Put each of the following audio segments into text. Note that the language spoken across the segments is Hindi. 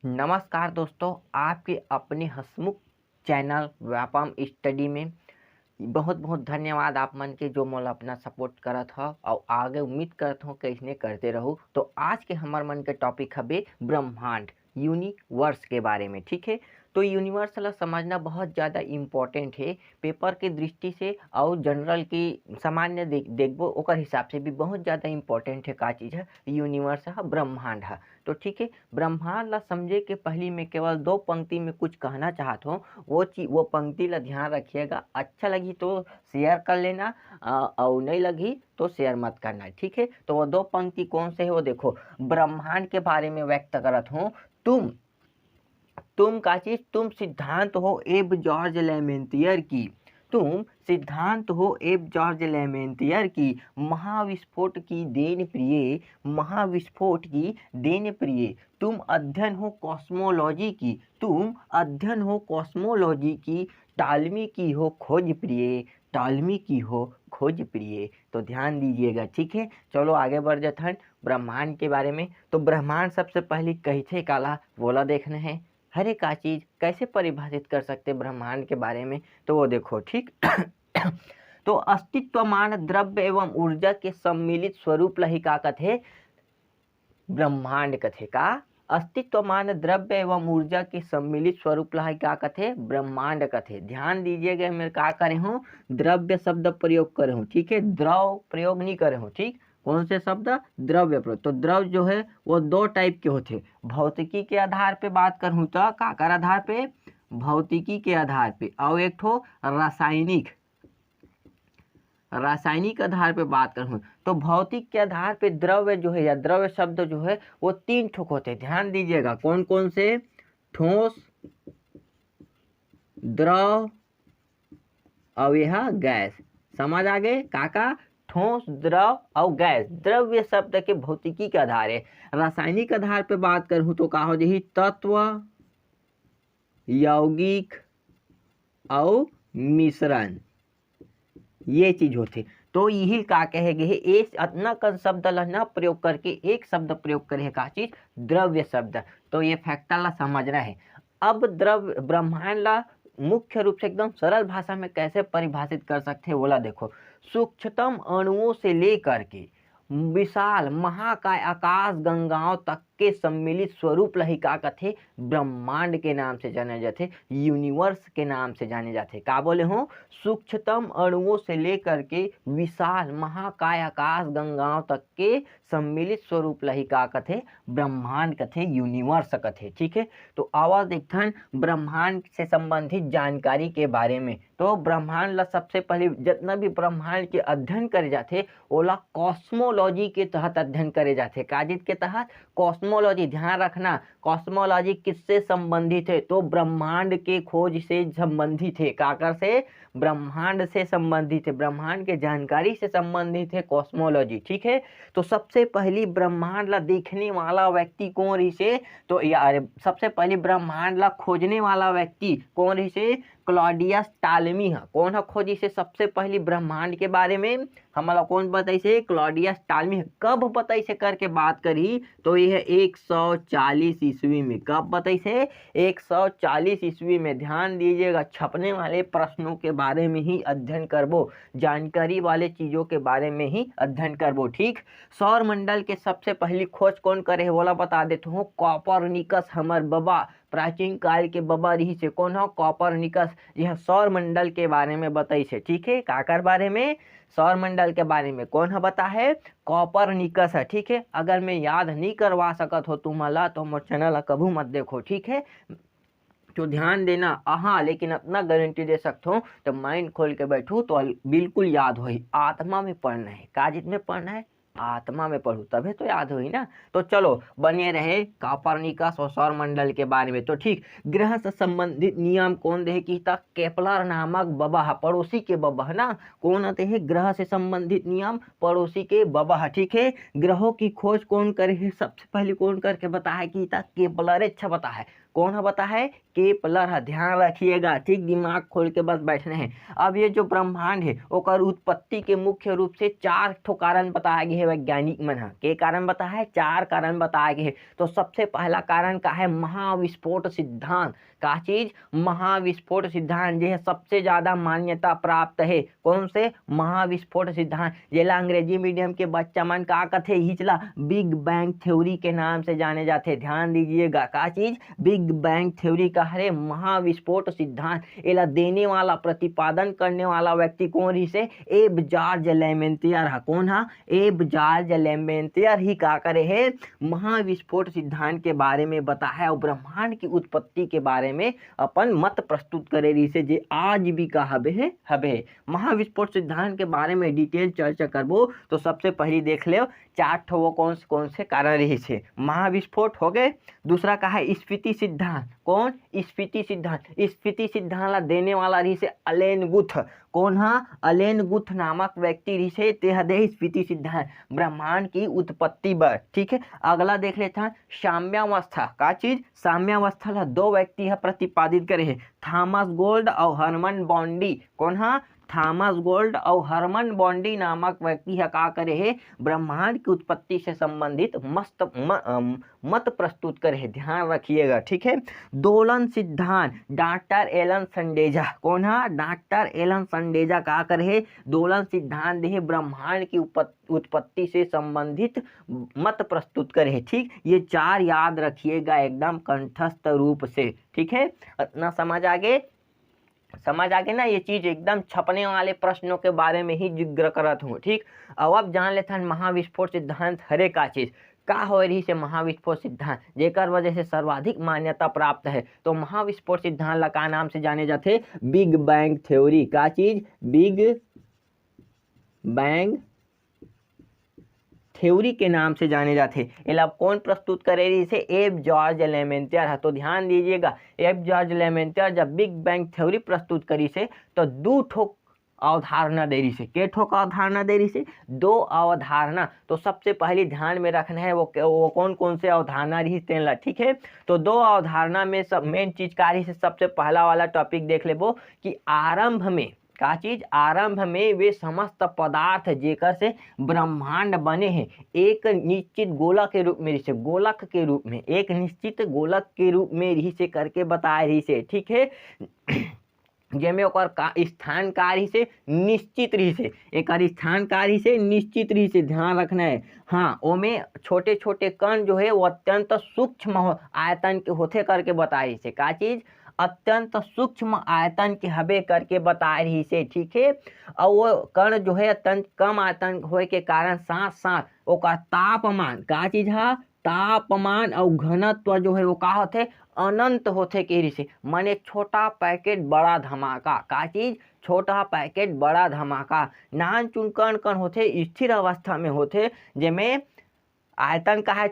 नमस्कार दोस्तों, आपके अपने हंसमुख चैनल व्यापम स्टडी में बहुत बहुत धन्यवाद। आप मन के जो मोल अपना सपोर्ट करत ह और आगे उम्मीद करत हो कि इसने करते रहो। तो आज के हमार मन के टॉपिक हवे ब्रह्मांड यूनिवर्स के बारे में। ठीक है, तो यूनिवर्स ला समझना बहुत ज़्यादा इम्पोर्टेंट है। पेपर के दृष्टि से और जनरल की सामान्य देखबो ओकर हिसाब से भी बहुत ज़्यादा इम्पोर्टेंट है। का चीज़ है यूनिवर्स है, ब्रह्मांड है। तो ठीक है, ब्रह्मांड ला समझे के पहली में केवल दो पंक्ति में कुछ कहना चाहता हूँ। वो पंक्ति ला ध्यान रखिएगा। अच्छा लगी तो शेयर कर लेना और नहीं लगी तो शेयर मत करना। ठीक है, तो वो दो पंक्ति कौन से है वो देखो। ब्रह्मांड के बारे में व्यक्त करत हूँ। तुम का चीज, तुम सिद्धांत हो एब जॉर्ज लेमेंतियर की। तुम सिद्धांत हो एब जॉर्ज लेमेंतियर की महाविस्फोट की देन प्रिय, महाविस्फोट की देन प्रिय। तुम अध्ययन हो कॉस्मोलॉजी की, तुम अध्ययन हो कॉस्मोलॉजी की। टालमी की हो खोज प्रिय, टालमी की हो खोज प्रिय। तो ध्यान दीजिएगा। ठीक है, चलो आगे बढ़ जाते हैं ब्रह्मांड के बारे में। तो ब्रह्मांड सबसे पहले कैसे काला बोला देखना है। हर एक का चीज कैसे परिभाषित कर सकते ब्रह्मांड के बारे में, तो वो देखो। ठीक तो अस्तित्वमान द्रव्य एवं ऊर्जा के सम्मिलित स्वरूप लही का कथे ब्रह्मांड कथे का। अस्तित्वमान द्रव्य एवं ऊर्जा के सम्मिलित स्वरूप लही का कथे ब्रह्मांड कथे। ध्यान दीजिएगा, मैं क्या करे हूँ, द्रव्य शब्द प्रयोग करे हूँ। ठीक है, द्रव प्रयोग नहीं करे हूँ। ठीक, कौन से शब्द, द्रव्य प्रयोग। तो द्रव जो है वो दो टाइप के होते। भौतिकी के आधार पे बात करूँ तो काकर आधार पे, भौतिकी के आधार पे, और एक ठो रासायनिक आधार पे बात करूँ तो भौतिक के आधार पे द्रव्य जो है या द्रव्य शब्द जो है वो तीन ठोक होते हैं। ध्यान दीजिएगा, कौन कौन से, ठोस, द्रव और यह गैस। समझ आ गए काका, ठोस, द्रव और गैस। द्रव्य शब्द के भौतिकी के आधार है। रासायनिक आधार पे बात करूँ तो का हो जाही, तत्व, यौगिक और मिश्रण, ये चीज होते। तो यही का कहेगे है, एक अतना कन शब्द ला न प्रयोग करके एक शब्द प्रयोग करे है का चीज, द्रव्य शब्द। तो ये फैक्टर ला समझना है। अब द्रव्य ब्रह्मांड ला मुख्य रूप से एकदम सरल भाषा में कैसे परिभाषित कर सकते हैं बोला देखो। सूक्ष्मतम अणुओं से लेकर के विशाल महाकाय आकाश गंगाओं तक के सम्मिलित स्वरूप लही का कथे ब्रह्मांड के नाम से जाने जाते, यूनिवर्स के नाम से जाने जाते। का बोले हो, सूक्ष्मतम अणुओं से लेकर के विशाल महाकाय आकाश गंगाओं तक के सम्मिलित स्वरूप लही का कथे ब्रह्मांड कथे, यूनिवर्स कथे। ठीक है, तो आवाज देखथन ब्रह्मांड से संबंधित जानकारी के बारे में। तो ब्रह्मांड ला सबसे पहले जितना भी ब्रह्मांड के अध्ययन करे जाते ओला कॉस्मोलॉजी के तहत अध्ययन करे जाते। काजित के तहत कॉस्मोलॉजी। ध्यान रखना, कॉस्मोलॉजी किससे संबंधित है, तो ब्रह्मांड के खोज से संबंधित है। काकर से, ब्रह्मांड से संबंधित है, ब्रह्मांड के जानकारी से संबंधित है कॉस्मोलॉजी। ठीक है, तो सबसे पहली ब्रह्मांड ला देखने वाला व्यक्ति कौन रही से, तो यार सबसे पहले ब्रह्मांड ला खोजने वाला व्यक्ति कौन रही से, क्लॉडियस टालमी है। कौन है खोजी से सबसे पहली ब्रह्मांड के बारे में, हमारा कौन बताई से, क्लॉडियस टालमी है। कब बताई से करके बात करी तो यह 140 ईस्वी में। कब बताई से, 140 ईस्वी में। ध्यान दीजिएगा, छपने वाले प्रश्नों के बारे में ही अध्ययन करबो, जानकारी वाले चीजों के बारे में ही अध्ययन करबो। ठीक, सौर मंडल के सबसे पहली खोज कौन करे है बोला बता देता हूँ, कॉपरनिकस। हमर बाबा प्राचीन काल के बाबा रही से कौन हो, कॉपरनिकस। यह सौर मंडल के बारे में बताई से। ठीक है, काकर बारे में, सौर मंडल के बारे में कौन है बता है, कॉपरनिकस है। ठीक है, अगर मैं याद नहीं करवा सकत हो तुम्हारा तो मोर चैनल कभू मत देखो। ठीक है, तो ध्यान देना। हाँ, लेकिन अपना गारंटी दे सकता हूँ तो माइंड खोल के बैठू तो बिल्कुल याद हो ही। आत्मा में पढ़ना है, काजित में पढ़ना है, आत्मा में पढ़ू तभी तो याद होगी ना। तो चलो बने रहे कॉपरनिकस और सौर मंडल के बारे में। तो ठीक, ग्रह से संबंधित नियम कौन दे की था, केपलर नामक बाबा, पड़ोसी के बाबा है ना। कौन आते हैं, ग्रह से संबंधित नियम पड़ोसी के बाबा। ठीक है, ग्रहों की खोज कौन करे है, सबसे पहले कौन करके बता है की था, केपलर। अच्छा बता है, कौन है बता है, केपलर है। ध्यान रखिएगा, ठीक, दिमाग खोल के बस बैठने हैं। अब ये जो ब्रह्मांड है ओकर उत्पत्ति के मुख्य रूप से 4 ठो कारण बताया गया है वैज्ञानिक मन। के कारण बताया है, 4 कारण बताया गया है। तो सबसे पहला कारण का है महाविस्फोट सिद्धांत। का चीज, महाविस्फोट सिद्धांत जो है सबसे ज्यादा मान्यता प्राप्त है। कौन से, महाविस्फोट सिद्धांत। जेला अंग्रेजी मीडियम के बच्चा मन का कथे हिचला बिग बैंग थ्योरी के नाम से जाने जाते। ध्यान दीजिएगा, का चीज, बिग बैंग थ्योरी का है महाविस्फोट सिद्धांत। एला देने वाला, प्रतिपादन करने वाला व्यक्ति कौन रही से, एब जॉर्ज लेमेंटियर है। कौन है, एब जॉर्ज लेमेंटियर ही का करे है महाविस्फोट सिद्धांत के बारे में बताया और ब्रह्मांड की उत्पत्ति के बारे में अपन मत प्रस्तुत करे रही से, जे आज भी का हबे। महाविस्फोट सिद्धांत के बारे में डिटेल चर्चा करबो तो सबसे पहले देख ले 4 ठो वो कौन से कारण रही से। महाविस्फोट हो गए। दूसरा का है स्फीति सिद्धांत। कौन, स्फीति सिद्धांत। स्फीति सिद्धांत ला देने वाला रही से अलेन गुथ। कौन है, अलेन गुथ नामक व्यक्ति रही से ते दे स्फीति सिद्धांत ब्रह्मांड की उत्पत्ति पर। ठीक है, अगला देख लेते हैं साम्यावस्था। का चीज, साम्यावस्था ला 2 व्यक्ति है प्रतिपादित करे है, थॉमस गोल्ड और हरमन बॉन्डी। कौन है, थॉमस गोल्ड और हरमन बॉन्डी नामक व्यक्ति है का करे है ब्रह्मांड की उत्पत्ति से संबंधित मत प्रस्तुत करे है। ध्यान रखिएगा, ठीक है। दोलन सिद्धांत, डॉक्टर एलन संडेजा। कौन है, डॉक्टर एलन संडेजा का करे है दोलन सिद्धांत दे ब्रह्मांड की उत्पत्ति से संबंधित मत प्रस्तुत करे है। ठीक, ये 4 याद रखिएगा एकदम कंठस्थ रूप से। ठीक है, इतना समझ आगे ना, ये चीज एकदम छपने वाले प्रश्नों के बारे में ही जिक्र करत हूँ। ठीक, अब जान लेते हैं महाविस्फोट सिद्धांत हरे का चीज का हो रही से महाविस्फोट सिद्धांत जेकर वजह से सर्वाधिक मान्यता प्राप्त है। तो महाविस्फोट सिद्धांत ला का नाम से जाने जाते, बिग बैंग थ्योरी। का चीज, बिग बैंग थ्योरी के नाम से जाने जाते। इला कौन प्रस्तुत करे रही से, एब जॉर्ज लेमेंटियर है। तो ध्यान दीजिएगा, एब जॉर्ज लेमेंटियर जब बिग बैंग थ्योरी प्रस्तुत करी से तो 2 ठोक अवधारणा दे रही से। के ठोक अवधारणा दे रही से, 2 अवधारणा। तो सबसे पहले ध्यान में रखना है वो कौन से अवधारणा रही तेला। ठीक है, तो 2 अवधारणा में सब मेन चीज का रही से। सबसे पहला वाला टॉपिक देख लेबो कि आरंभ में का चीज, आरंभ में वे समस्त पदार्थ जेकर से ब्रह्मांड बने हैं एक निश्चित गोलक के रूप में, गोलक के रूप में, एक निश्चित गोलक के रूप में रही से करके बताए रही से। ठीक है, जेमे ओकर का स्थान कार्य से निश्चित रही से, एक स्थान कार्य से निश्चित रही से। ध्यान रखना है। हाँ, ओमे छोटे छोटे कण जो है वो अत्यंत सूक्ष्म आयतन के होते करके बताए रही से। का चीज, अत्यंत सूक्ष्म आयतन के हबे करके बता रही से। ठीक है, और वो कण जो है अत्यंत कम आयतन होए के कारण साथ साथ ओका तापमान, का चीज है, तापमान और घनत्व जो है वो का होते, अनंत होते के से। माने छोटा पैकेट बड़ा धमाका। का चीज, छोटा पैकेट बड़ा धमाका। नान चुन कण होते स्थिर अवस्था में होते, जेमे आयतन का है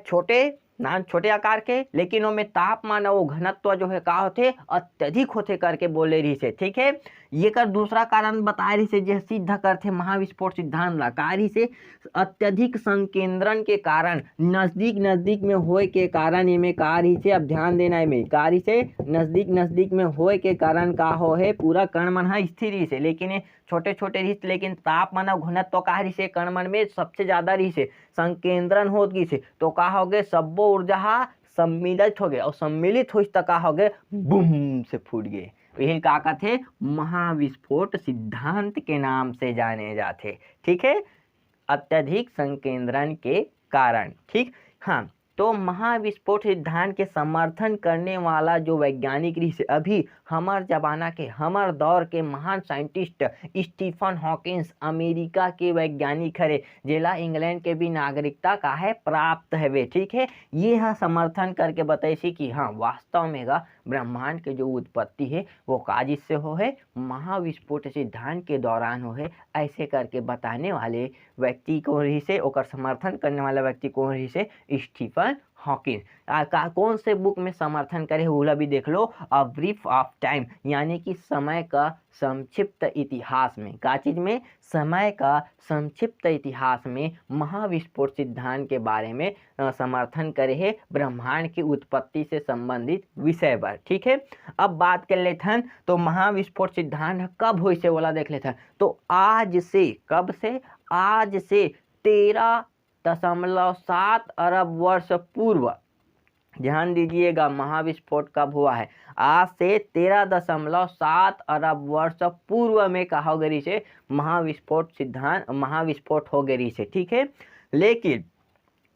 छोटे आकार के, लेकिन उनमें तापमान और घनत्व जो है का होते अत्यधिक होते करके बोले रही से। ठीक है, ये कर दूसरा कारण बता रही से जो सिद्ध करते महाविस्फोट सिद्धांत ला कार्य से अत्यधिक संकेंद्रण के कारण, नजदीक में होए के कारण इनमें कार्य से, अब ध्यान देना है में, कार्य से नजदीक में होए के कारण का हो है पूरा कण मन है स्थिर रही से, लेकिन छोटे रही, लेकिन तापमान और घनत्व का रही से कण मन में सबसे ज्यादा रही से संकेंद्रण हो गई से। तो का हो गए सबो ऊर्जा सम्मिलित हो गए, और सम्मिलित हो का हो गए बूम से फूट गए। यही का कहते महाविस्फोट सिद्धांत के नाम से जाने जाते। ठीक है, अत्यधिक संकेंद्रण के कारण। ठीक, हाँ, तो महाविस्फोट सिद्धांत के समर्थन करने वाला जो वैज्ञानिक रही से अभी हमार जमाना के, हमार दौर के महान साइंटिस्ट स्टीफन हॉकिंस अमेरिका के वैज्ञानिक हरे, जेला इंग्लैंड के भी नागरिकता का है प्राप्त है वे। ठीक है, ये है समर्थन करके बताइए कि हाँ वास्तव में ब्रह्मांड के जो उत्पत्ति है वो काजिश से हो है, महाविस्फोट सिद्धांत के दौरान हो है, ऐसे करके बताने वाले व्यक्ति को रही से, ओकर समर्थन करने वाला व्यक्ति को रही से स्टीफन हॉकिंस कौन से बुक में समर्थन करे वो भी देख लो, अ ब्रीफ ऑफ टाइम यानी कि समय का संक्षिप्त इतिहास में, का चीज में, समय का संक्षिप्त इतिहास में महाविस्फोट सिद्धांत के बारे में समर्थन करे है ब्रह्मांड की उत्पत्ति से संबंधित विषय पर। ठीक है, अब बात कर लेते हैं तो महाविस्फोट सिद्धांत कब हुई से वाला देख लेते हैं। तो आज से, कब से, आज से 13.7 अरब वर्ष पूर्व, ध्यान दीजिएगा महाविस्फोट कब हुआ है, आज से 13.7 अरब वर्ष पूर्व में कहा गई से महाविस्फोट सिद्धांत, महाविस्फोट हो गई से। ठीक है, लेकिन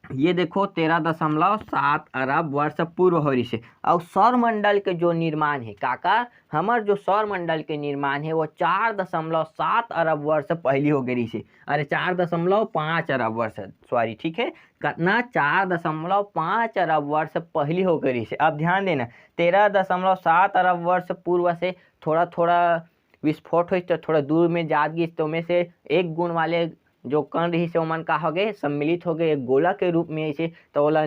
ये देखो 13.7 अरब वर्ष पूर्व हो रही से। और सौर मंडल के जो निर्माण है काका, हमार जो सौर मंडल के निर्माण है वो 4.7 अरब वर्ष पहले हो गई से, अरे 4.5 अरब वर्ष, सॉरी, ठीक है, कितना, 4.5 अरब वर्ष पहले हो गई से। अब ध्यान देना 13.7 अरब वर्ष पूर्व से थोड़ा थोड़ा विस्फोट हुई तो थोड़ा दूर में जात गई, तो में से एक गुण वाले जो कण रही से ओमन का हो गए, सम्मिलित हो गए एक गोला के रूप में ऐसे। तो ओला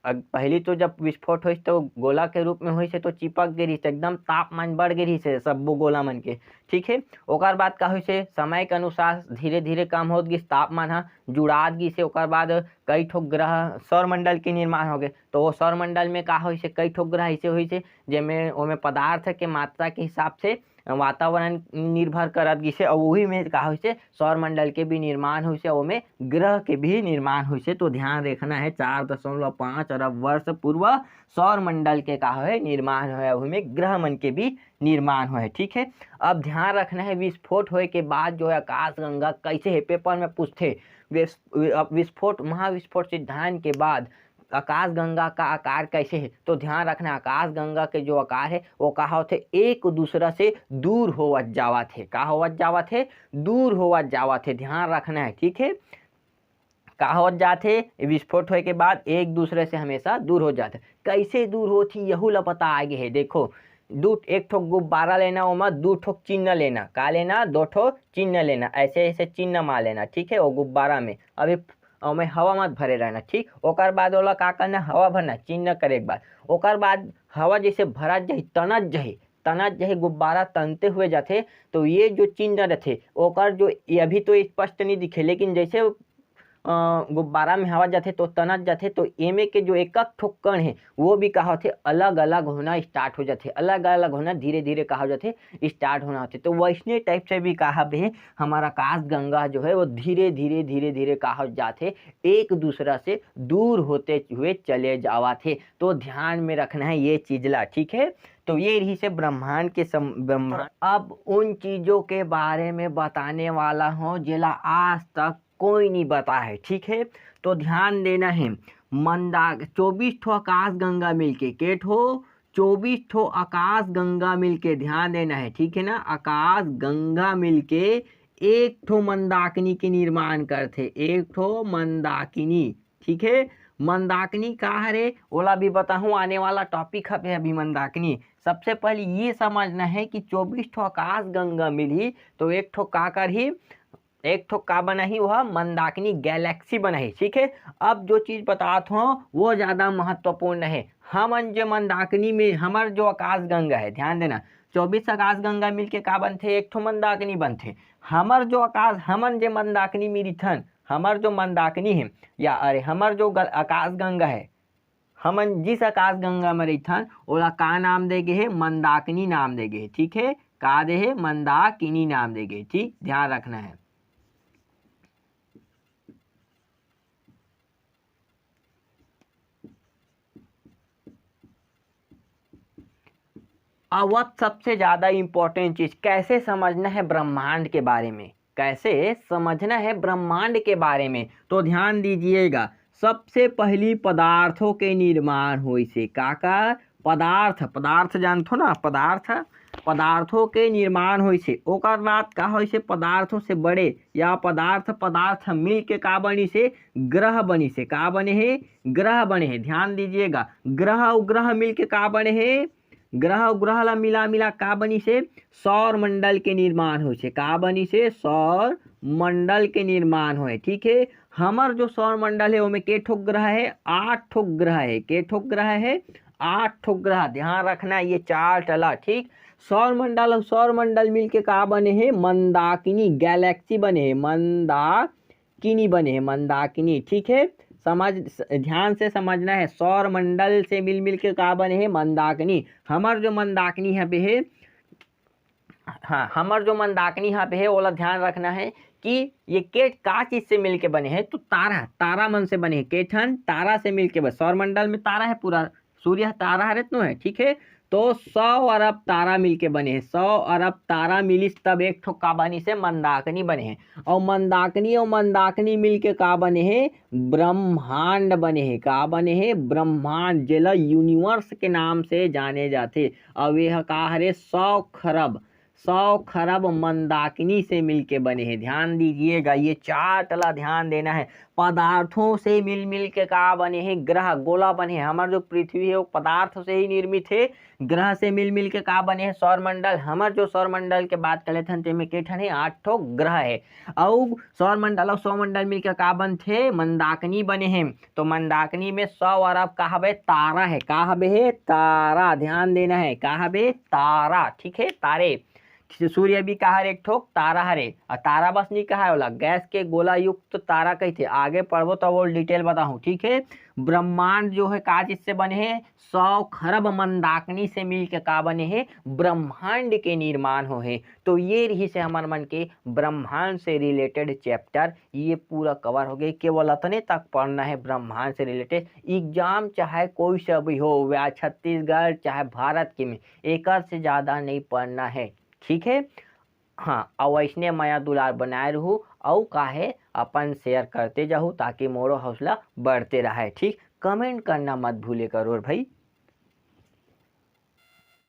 पहली तो जब विस्फोट हुई तो गोला के रूप में हुई से तो चिपक गई से, एकदम तापमान बढ़ गई से सब गोला मन के। ठीक है, ओकर बाद का हुई से समय के अनुसार धीरे धीरे कम होत गई, तापमान हा जुड़ात गई से। ओकर बाद कई ठो ग्रह सौर मंडल के निर्माण हो गए, तो वो सौर मंडल में का हुई से कई ठो ग्रह ऐसे हुई से जेमें ओमे पदार्थ के मात्रा के हिसाब से वातावरण निर्भर करत गई से, और वही में का हुई से सौर मंडल के भी निर्माण हुई से, ओमे ग्रह के भी निर्माण हुई से। तो ध्यान रखना है 4.5 अरब वर्ष पूर्व सौर मंडल के का है निर्माण है, वही में ग्रह मन के भी निर्माण है। ठीक है, अब ध्यान रखना है विस्फोट होए के बाद जो है आकाश गंगा कैसे है, पेपर में पूछते विस्फोट, महाविस्फोट सिद्धांत के बाद आकाश गंगा का आकार कैसे है। तो ध्यान रखना आकाश गंगा के जो आकार है वो का होते एक दूसरा से दूर होवत जावत है, का होवत जावत है, दूर होवत जावत है, ध्यान रखना है। ठीक है, का हो जाते विस्फोट होए के बाद एक दूसरे से हमेशा दूर हो जाते, कैसे दूर होती यहू ला पता आगे है। देखो एक ठो गुब्बारा लेना, ओमा 2 ठो चिन्ह लेना, का लेना, 2 ठो चिन्ह लेना, ऐसे ऐसे चिन्ह मार लेना। ठीक है, वो गुब्बारा में अभी में हवा मत भरे रहना। ठीक, ओकर बाद ओला का करना, हवा भरना, चिन्ह करे के बाद ओकर बाद हवा जैसे भरत जाही, तनत जाही गुब्बारा तनते हुए जाते, तो ये जो चिन्ह रहते ओकर जो अभी तो स्पष्ट नहीं दिखे, लेकिन जैसे गुब्बारा में हवा जाते तो तनत जाते, तो एमे के जो एक ठो कण है वो भी कहा होते अलग अलग होना स्टार्ट हो जाते, अलग अलग होना धीरे धीरे कहा जाते स्टार्ट होना होते। तो वैसने टाइप से भी कहा भी हमारा आकाश गंगा जो है वो धीरे धीरे कहा जाते एक दूसरा से दूर होते हुए चले जावा थे। तो ध्यान में रखना है ये चीजला। ठीक है, तो ये रही से ब्रह्मांड के ब्रह्मांड। अब उन चीजों के बारे में बताने वाला हूँ जिला आज तक कोई नहीं बता है। ठीक है, तो ध्यान देना है, मंदाक 24 ठो आकाश गंगा मिलके के ठो 24 ठो आकाश गंगा मिलके, ध्यान देना है। ठीक है ना, आकाश गंगा मिलके एक ठो मंदाकिनी के निर्माण करते, एक ठो मंदाकिनी। ठीक है, मंदाकिनी का है ओला भी बताऊँ, आने वाला टॉपिक है अभी मंदाकिनी। सबसे पहले ये समझना है कि 24 ठो आकाश गंगा मिली तो एक ठो का कर ही, एक ठो का बना ही, वह मंदाकिनी गैलेक्सी बना ही। ठीक है, अब जो चीज बताता हूँ वो ज़्यादा महत्वपूर्ण है। हमन जो मंदाकिनी में हमार जो आकाश गंगा है, ध्यान देना 24 आकाश गंगा मिलके का बनते, एक ठो मंदाकिनी बनते। हमार जो आकाश, हमन जो मंदाकिनी मिली थन, हमार जो मंदाकिनी है या अरे हमार जो आकाश गंगा है, हमन जिस आकाश गंगा में रही थन ओला का नाम देगे है, मंदाकिनी नाम देगे है। ठीक है, का दे है, मंदाकिनी नाम देगे। ठीक, ध्यान रखना है। अब सबसे ज़्यादा इम्पोर्टेंट चीज़ कैसे समझना है ब्रह्मांड के बारे में, कैसे समझना है ब्रह्मांड के बारे में, तो ध्यान दीजिएगा। सबसे पहली पदार्थों के निर्माण हुई से काका, पदार्थ जानते हो ना, पदार्थों के निर्माण हुई से। ओकर बाद का हुई से पदार्थों से बड़े या पदार्थ मिल के का बनी से ग्रह बनी से, का बने है, ग्रह बने हैं। ध्यान दीजिएगा, ग्रह उपग्रह मिल के का बने हैं, ग्रह उपग्रह ला मिला का बनी से सौर मंडल के निर्माण हो से, का बनी से सौर मंडल के निर्माण होए। ठीक है, हमर जो सौरमंडल है ओमे के ठोक ग्रह है, 8 ठोक ग्रह है। के ठोक ग्रह है, 8 ठोक ग्रह। ध्यान रखना ये 4 टला, ठीक। सौरमंडल और सौरमंडल मिलके का बने हैं, मंदाकिनी गैलेक्सी बने हैं, मंदाकिनी बने हैं, मंदाकिनी, ठीक है। समझ, ध्यान से समझना है, सौरमंडल से मिल के का बने हैं, मंदाकिनी। हमर जो मंदाकिनी यहाँ पे है, हाँ, हमर जो मंदाकिनी यहाँ पे है ओला ध्यान रखना है कि ये केट का चीज से मिलके बने हैं, तो तारा, तारा मन से बने हैं। केठन तारा से मिलके बस, सौरमंडल में तारा है, पूरा सूर्य तारा रत्न है, ठीक है। तो 100 अरब तारा मिलके बने हैं, 100 अरब तारा मिलिस तब एक ठो का बनी से मंदाकिनी बने हैं। और मंदाकिनी मिलके का बने हैं, ब्रह्मांड बने हैं। का बने हैं, ब्रह्मांड, जेला यूनिवर्स के नाम से जाने जाते। अब यह का हरे 100 खरब मंदाकिनी से मिलके बने हैं। ध्यान दीजिएगा, ये 4 तला ध्यान देना है। पदार्थों से मिल के का बने हैं, ग्रह, गोला बने हैं। हमारा जो पृथ्वी है वो पदार्थ से ही निर्मित है। ग्रह से मिल के का बने हैं, सौरमंडल। हमार जो सौरमंडल के बात करे थे तेमे के ठन है, 8 ठो ग्रह है। और सौरमंडल और सौरमंडल मिलके का बनथे, मंदाकिनी बने हैं। तो मंदाकिनी में 100 अरब का हवे तारा है। का हवे है, तारा। ध्यान देना है, का हवे, तारा, ठीक है, तारे। सूर्य भी कहा एक ठोक तारा हरे, और तारा बस नहीं कहा होला, गैस के गोला युक्त तो तारा कहते। आगे पढ़बो तो वो डिटेल बताऊं, ठीक है। ब्रह्मांड जो है का चीज से बने हैं, 100 खरब मंदाकिनी से मिल के का बने हैं, ब्रह्मांड के निर्माण हो है। तो ये रही से हमारे मन के ब्रह्मांड से रिलेटेड चैप्टर ये पूरा कवर हो गए। केवल अतने तक पढ़ना है ब्रह्मांड से रिलेटेड। एग्जाम चाहे कोई सा भी हो, वह छत्तीसगढ़ चाहे भारत के में, एक से ज़्यादा नहीं पढ़ना है, ठीक है। हाँ, और वैसने माया दुलार बनाए रहूँ, और काहे अपन शेयर करते जाऊँ ताकि मोरो हौसला बढ़ते रहे, ठीक। कमेंट करना मत भूले करो भाई।